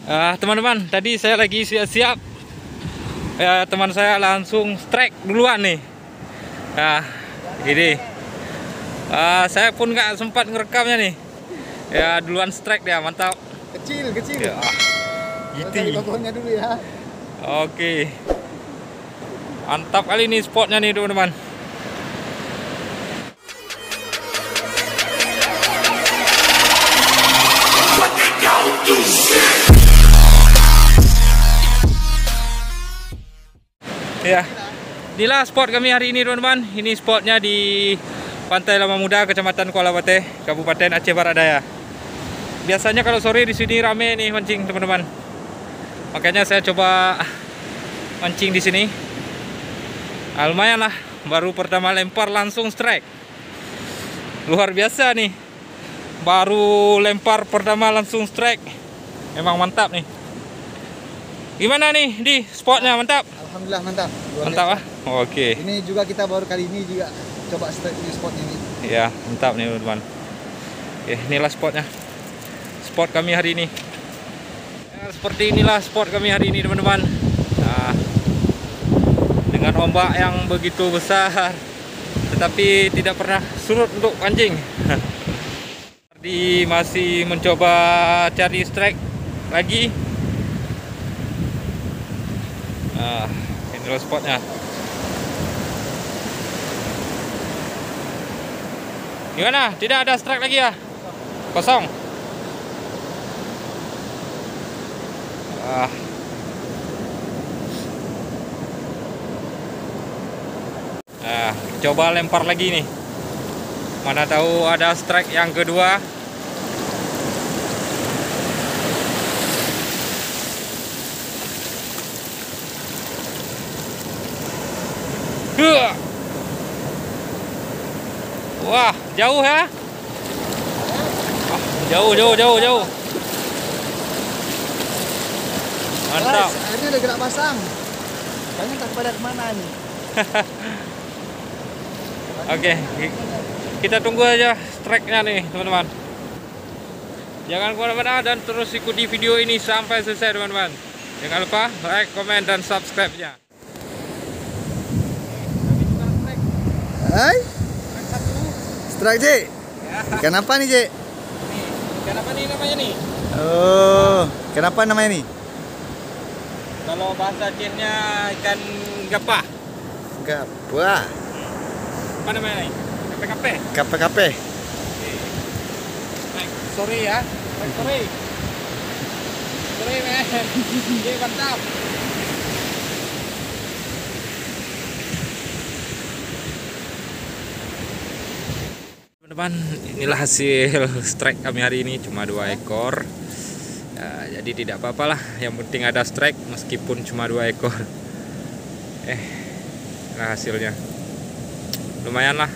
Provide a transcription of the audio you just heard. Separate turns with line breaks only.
Teman-teman, tadi saya lagi siap-siap. Teman saya langsung strike duluan nih. Gini. Saya pun nggak sempat ngerekamnya nih. Duluan strike dia, mantap.
Kecil.
Ya,
Cari kokohnya dulu ya.
Oke. Mantap kali nih spotnya nih, teman-teman. Ya, inilah spot kami hari ini, teman-teman. Ini spotnya di Pantai Lama Muda, Kecamatan Kuala Bate, Kabupaten Aceh Barat Daya. Biasanya kalau sore di sini rame nih mancing, teman-teman. Makanya saya coba mancing di sini. Lumayan lah, baru pertama lempar langsung strike. Luar biasa nih. Baru lempar pertama langsung strike. Emang mantap nih. Gimana nih di spotnya, mantap?
Alhamdulillah mantap.
Mantap ah. Oke.
Ini juga kita baru kali ini juga coba strike di spot ini.
Ya, mantap nih, teman-teman. Oke, inilah spotnya. Spot kami hari ini. Seperti inilah spot kami hari ini, teman-teman. Dengan ombak yang begitu besar, tetapi tidak pernah surut untuk pancing. Tadi masih mencoba cari strike lagi. Inilah spotnya. Gimana? Tidak ada strike lagi ya? Kosong. Coba lempar lagi nih. Mana tahu ada strike yang kedua. Wah, jauh ya? Jauh. Mantap.
Airnya udah gerak pasang. Kayaknya tak pada kemana nih.
Oke, kita tunggu aja strike-nya nih, teman-teman. Jangan kemana-mana dan terus ikuti video ini sampai selesai, teman-teman. Jangan lupa like, comment, dan subscribe-nya.
Hai? Strike, Cik. Ikan apa nih, Cik?
Ikan apa nih namanya nih?
Oh, kenapa namanya nih?
Kalau bahasa Acehnya ikan gapah.
Gapah.
Apa namanya nih? Kape-kape.
Kape.
Sorry ya. Sorry, men. Jadi mantap. Teman-teman, inilah hasil strike kami hari ini, cuma 2 ekor. Jadi tidak apa-apa lah, yang penting ada strike meskipun cuma 2 ekor. Inilah hasilnya. Lumayan lah.